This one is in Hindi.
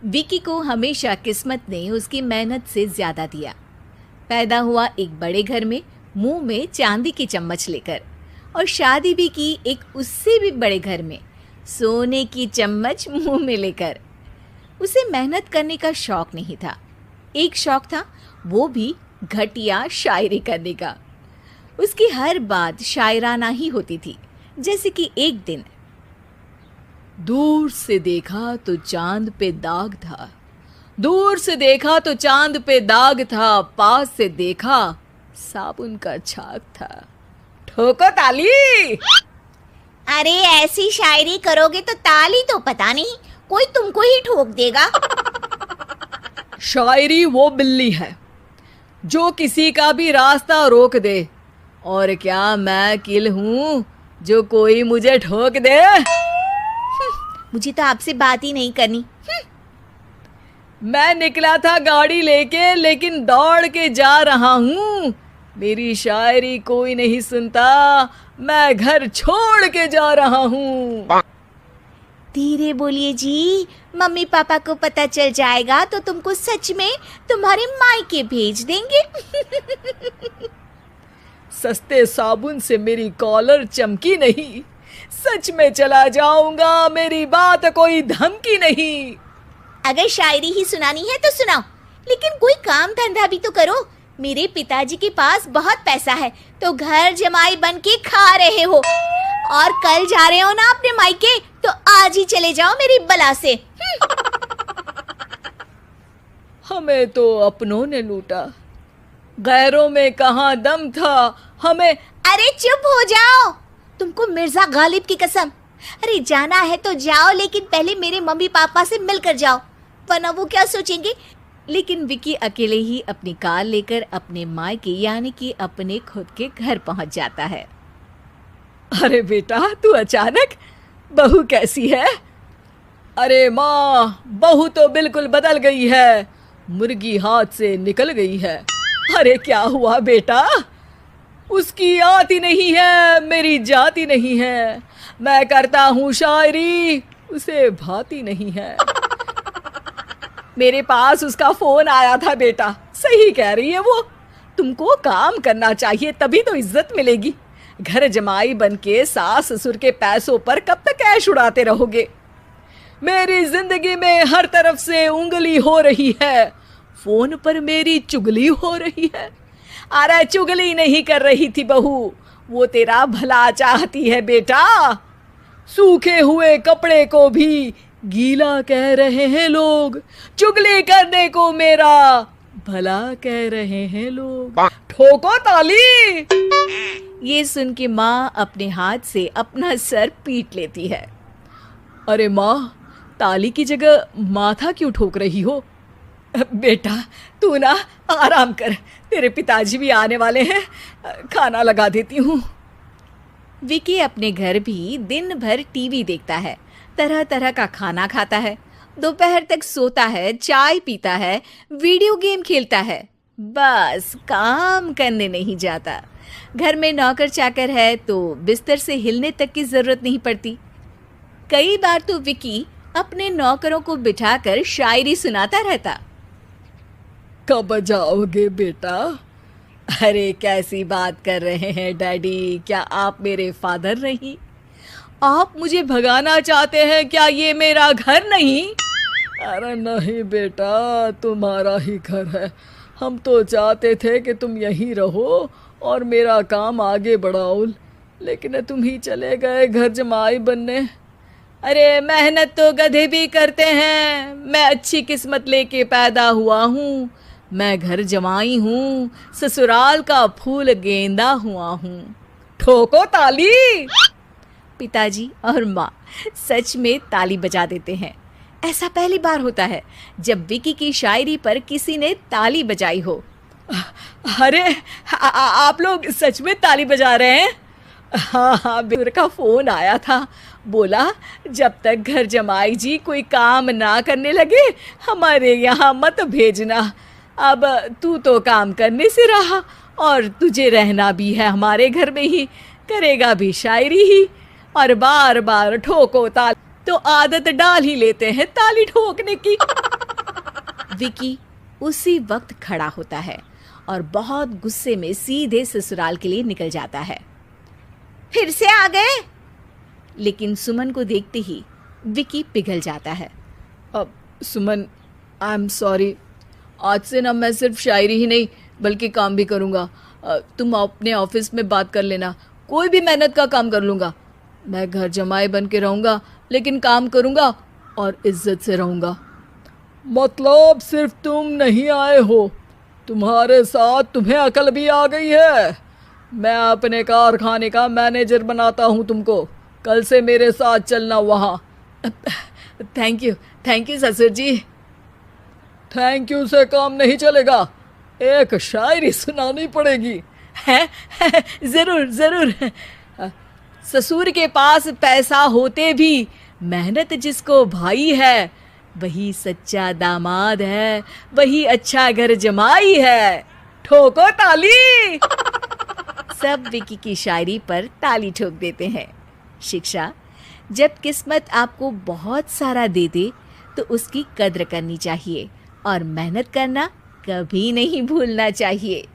विकी को हमेशा किस्मत ने उसकी मेहनत से ज्यादा दिया। पैदा हुआ एक बड़े घर में, मुंह में चांदी की चम्मच लेकर, और शादी भी की एक उससे भी बड़े घर में, सोने की चम्मच मुंह में लेकर। उसे मेहनत करने का शौक नहीं था। एक शौक था, वो भी घटिया शायरी करने का। उसकी हर बात शायराना ही होती थी। जैसे कि एक दिन, दूर से देखा तो चांद पे दाग था, दूर से देखा तो चांद पे दाग था, पास से देखा साबुन का छाग था। ठोको ताली। अरे ऐसी शायरी करोगे तो ताली तो पता नहीं, कोई तुमको ही ठोक देगा। शायरी वो बिल्ली है जो किसी का भी रास्ता रोक दे, और क्या मैं किल हूँ जो कोई मुझे ठोक दे। मुझे तो आपसे बात ही नहीं करनी। मैं निकला था गाड़ी लेके, लेकिन दौड़ के जा रहा हूँ। मेरी शायरी कोई नहीं सुनता, मैं घर छोड़ के जा रहा हूँ। धीरे बोलिए जी, मम्मी पापा को पता चल जाएगा तो तुमको सच में तुम्हारे मायके भेज देंगे। सस्ते साबुन से मेरी कॉलर चमकी नहीं, सच में चला जाऊंगा, मेरी बात कोई धमकी नहीं। अगर शायरी ही सुनानी है तो सुनाओ, लेकिन कोई काम धंधा भी तो करो। मेरे पिताजी के पास बहुत पैसा है, तो घर जमाई बन के खा रहे हो, और कल जा रहे हो ना अपने मायके, तो आज ही चले जाओ मेरी बला से। हमें तो अपनों ने लूटा, गैरों में कहाँ दम था हमें। अरे चुप हो जाओ, तुमको मिर्जा गालिब की कसम। अरे जाना है तो जाओ, लेकिन पहले मेरे मम्मी पापा से मिलकर जाओ, वरना वो क्या सोचेंगे। लेकिन विकी अकेले ही अपनी कार लेकर अपने मायके यानी कि अपने खुद के घर पहुंच जाता है। अरे बेटा, तू अचानक, बहू कैसी है? अरे माँ, बहू तो बिल्कुल बदल गई है, मुर्गी हाथ से निकल गई है। अरे क्या हुआ बेटा? उसकी आती नहीं है, मेरी जाती नहीं है। मैं करता हूँ शायरी, उसे भाती नहीं है। मेरे पास उसका फोन आया था बेटा, सही कह रही है वो। तुमको काम करना चाहिए, तभी तो इज्जत मिलेगी। घर जमाई बन के सास ससुर के पैसों पर कब तक ऐश उड़ाते रहोगे? मेरी जिंदगी में हर तरफ से उंगली हो रही है, फोन पर मेरी चुगली हो रही है। अरे चुगली नहीं कर रही थी बहू, वो तेरा भला चाहती है बेटा। सूखे हुए कपड़े को भी गीला कह रहे हैं लोग, चुगली करने को मेरा भला कह रहे हैं लोग। ठोको ताली। ये सुन के माँ अपने हाथ से अपना सर पीट लेती है। अरे माँ, ताली की जगह माथा क्यों ठोक रही हो? बेटा तू ना आराम कर, तेरे पिताजी भी आने वाले हैं, खाना लगा देती हूँ। विकी अपने घर भी दिन भर टीवी देखता है, तरह तरह का खाना खाता है, दोपहर तक सोता है, चाय पीता है, वीडियो गेम खेलता है, बस काम करने नहीं जाता। घर में नौकर चाकर है तो बिस्तर से हिलने तक की जरूरत नहीं पड़ती। कई बार तो विकी अपने नौकरों को बिठाकर शायरी सुनाता रहता। कब जाओगे बेटा? अरे कैसी बात कर रहे हैं डैडी, क्या आप मेरे फादर नहीं? आप मुझे भगाना चाहते हैं क्या? ये मेरा घर नहीं। अरे नहीं बेटा, तुम्हारा ही घर है। हम तो चाहते थे कि तुम यहीं रहो और मेरा काम आगे बढ़ाओ, लेकिन तुम ही चले गए घर जमाई बनने। अरे मेहनत तो गधे भी करते हैं, मैं अच्छी किस्मत लेके पैदा हुआ हूँ, मैं घर जमाई हूँ, ससुराल का फूल गेंदा हुआ हूँ। ठोको ताली। पिताजी और माँ सच में ताली बजा देते हैं। ऐसा पहली बार होता है जब विकी की शायरी पर किसी ने ताली बजाई हो। अरे आप लोग सच में ताली बजा रहे हैं? हाँ, बिर का फोन आया था, बोला जब तक घर जमाई जी कोई काम ना करने लगे हमारे यहाँ मत भेजना। अब तू तो काम करने से रहा और तुझे रहना भी है हमारे घर में ही, करेगा भी शायरी ही, और बार बार ठोको ताली तो आदत डाल ही लेते हैं ताली ठोकने की। विकी उसी वक्त खड़ा होता है और बहुत गुस्से में सीधे ससुराल के लिए निकल जाता है। फिर से आ गए? लेकिन सुमन को देखते ही विकी पिघल जाता है। अब सुमन, आई एम सॉरी। आज से ना मैं सिर्फ शायरी ही नहीं बल्कि काम भी करूँगा। तुम अपने ऑफिस में बात कर लेना, कोई भी मेहनत का काम कर लूँगा। मैं घर जमाई बन के रहूँगा लेकिन काम करूँगा और इज्जत से रहूँगा। मतलब सिर्फ तुम नहीं आए हो, तुम्हारे साथ तुम्हें अकल भी आ गई है। मैं अपने कारखाने का मैनेजर बनाता हूँ तुमको, कल से मेरे साथ चलना वहाँ। थैंक यू ससुर जी। थैंक यू से काम नहीं चलेगा, एक शायरी सुनानी पड़ेगी। है जरूर जरूर। ससुर के पास पैसा होते भी मेहनत जिसको भाई है, वही सच्चा दामाद है, वही अच्छा घर जमाई है। ठोको ताली। सब विकी की शायरी पर ताली ठोक देते हैं। शिक्षा: जब किस्मत आपको बहुत सारा दे दे तो उसकी कद्र करनी चाहिए और मेहनत करना कभी नहीं भूलना चाहिए।